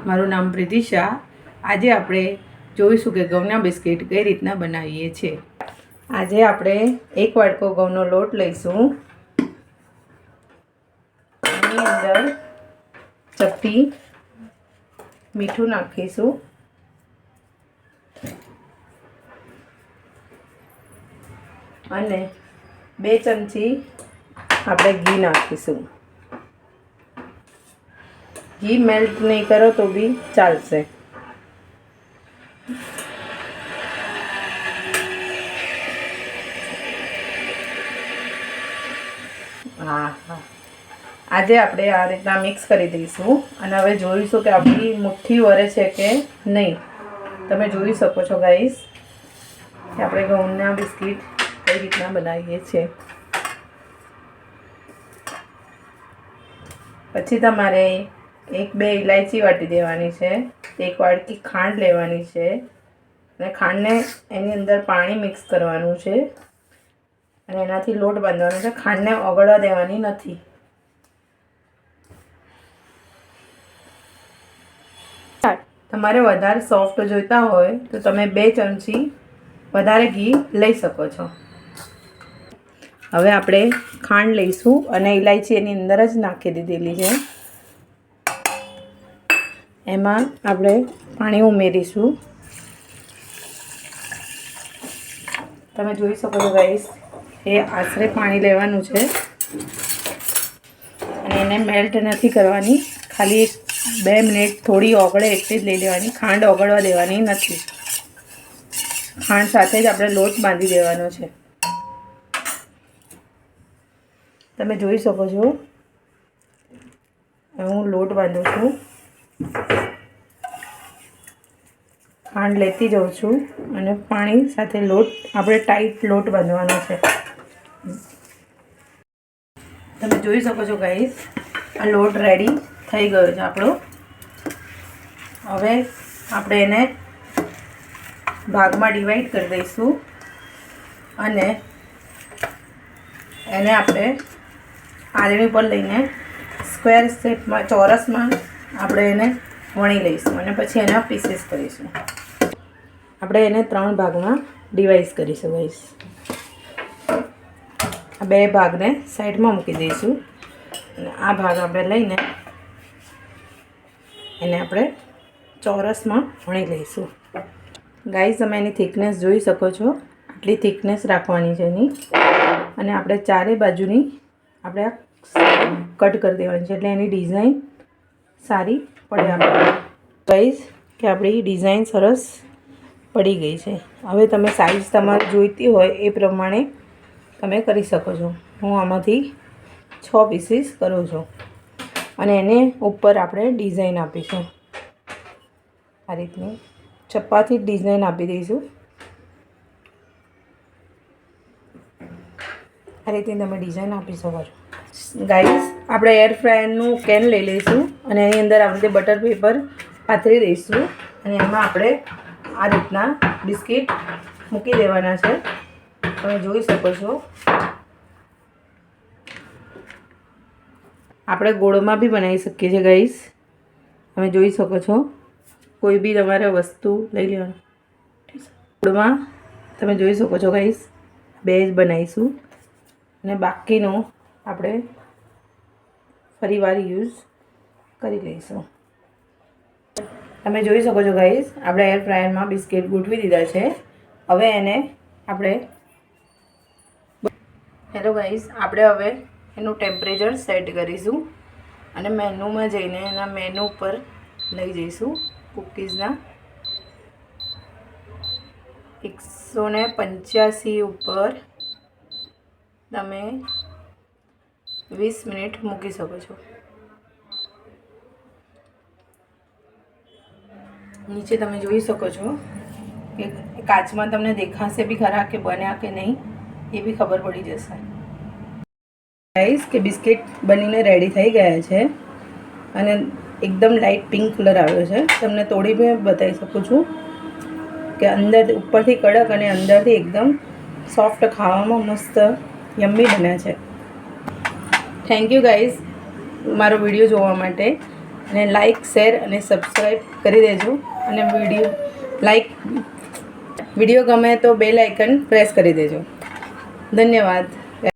મારું નામ પ્રીતિ શાહ. આજે આપણે જોઈશું કે ઘઉંના બિસ્કિટ કઈ રીતના બનાવીએ છીએ. આજે આપણે એક વાટકો ઘઉંનો લોટ લઈશું. એની અંદર ચપટી મીઠું નાખીશું અને 2 ચમચી આપણે ઘી નાખીશું. घी मेल्ट नहीं करो तो भी चालसे. आज આપણે આ રીતના મિક્સ કરી દઈશું અને હવે જોઈશું કે આપણી મુઠ્ઠી વરે છે કે નહીં. તમે જોઈ શકો છો ગાઈસ કે આપણે ઘઉંના બિસ્કિટ કઈ રીતના બનાવીએ છીએ. પછી તમારે 1-2 इलायची वाटी देवानी है, 1 वाटकी खांड लेवानी है અને ખાંડને એની અંદર પાણી મિક્સ કરવાનું છે અને એનાથી લોટ બાંધવાનો છે. ખાંડને ઓગળવા દેવાની નથી. તમારે વધારે સોફ્ટ જોઈતા હોય તો તમે 2 ચમચી વધારે ઘી લઈ શકો છો. હવે આપણે ખાંડ લઈશું અને ઇલાયચી એની અંદર જ નાખી દીધેલી છે. એમાં આપણે પાણી ઉમેરીશું. તમે જોઈ શકો છો ગાઈસ એ આશરે પાણી લેવાનું છે અને એને મેલ્ટ નથી કરવાની, ખાલી 2 મિનિટ થોડી ઓગળે એટલી જ લઈ લેવાની. ખાંડ ઓગળવા દેવાની નથી. ખાંડ સાથે જ આપણે લોટ બાંધી દેવાનો છે. તમે જોઈ શકો છો હું લોટ બાંધું છું. ખાંડ લેતી જાઉં છું અને પાણી સાથે લોટ આપણે ટાઈટ લોટ બાંધવાનો છે. તમે જોઈ શકો છો ગાઈસ આ લોટ રેડી થઈ ગયો છે આપણો. હવે આપણે એને ભાગમાં ડિવાઈડ કરી દઈશું અને એને આપણે આદણી પર લઈને સ્ક્વેર શેપમાં ચોરસમાં આપણે એને વણી લઈશું અને પછી એના પીસીસ કરીશું. આપણે એને 3 ભાગમાં ડિવાઈડ કરીશું ગાઈસ. આ 2 ભાગને સાઈડમાં મૂકી દઈશું અને આ ભાગ આપણે લઈને એને આપણે ચોરસમાં વણી લઈશું. ગાઈસ તમે એની થિકનેસ જોઈ શકો છો. આટલી થિકનેસ રાખવાની છે એની અને આપણે ચારે બાજુની આપણે કટ કરી દેવાની છે એટલે એની ડિઝાઇન સારી પડે આપણે. ગાઈસ કે આપણી ડિઝાઇન સરસ પડી ગઈ છે. હવે તમે સાઈઝ તમારે જોઈતી હોય એ પ્રમાણે તમે કરી શકો છો. હું આમાંથી 6 પીસીસ કરું છું અને એને ઉપર આપણે ડિઝાઇન આપીશું. આ રીતની ચપ્પાથી ડિઝાઇન આપી દઈશું. આ રીતની તમે ડિઝાઇન આપી શકો છો. ગાઈસ આપણે એર ફ્રાયરનું કેન લઈ લઈશું અને એની અંદર આવી રીતે બટર પેપર પાથરી દઈશું અને એમાં આપણે આ રીતના બિસ્કિટ મૂકી દેવાના છે. તમે જોઈ શકો છો આપણે ગોળમાં બી બનાવી શકીએ છીએ ગાઈસ. તમે જોઈ શકો છો કોઈ બી તમારે વસ્તુ લઈ લેવાનું. ગોળમાં તમે જોઈ શકો છો ગાઈસ 2 જ બનાવીશું અને બાકીનું આપણે ફરીવાર યુઝ કરી લઈશું. તમે જોઈ શકો છો ગાઈસ આપણે એર ફ્રાયરમાં બિસ્કિટ ગોઠવી દીધા છે. હવે એને આપણે હેલો ગાઈસ આપણે હવે એનું ટેમ્પરેચર સેટ કરીશું અને મેનુમાં જઈને એના મેનુ પર લઈ જઈશું. કૂકીઝના 185 ઉપર તમે 20 મિનિટ મૂકી શકો છો. નીચે તમે જોઈ શકો છો કે કાચમાં તમને દેખાશે બી ખરા કે બન્યા કે નહીં એ બી ખબર પડી જશે. ગાઈસ કે બિસ્કિટ બનીને રેડી થઈ ગયા છે અને એકદમ લાઇટ પિંક કલર આવ્યો છે. તમને તોડી મેં બતાવી શકું છું કે અંદર ઉપરથી કડક અને અંદરથી એકદમ સોફ્ટ, ખાવામાં મસ્ત યમ્મી બન્યા છે. થેન્ક યુ ગાઈસ મારો વિડીયો જોવા માટે. અને લાઈક શેર અને સબસ્ક્રાઈબ કરી દેજો અને વિડીયો ગમે તો બેલ આઇકન પ્રેસ કરી દેજો. ધન્યવાદ.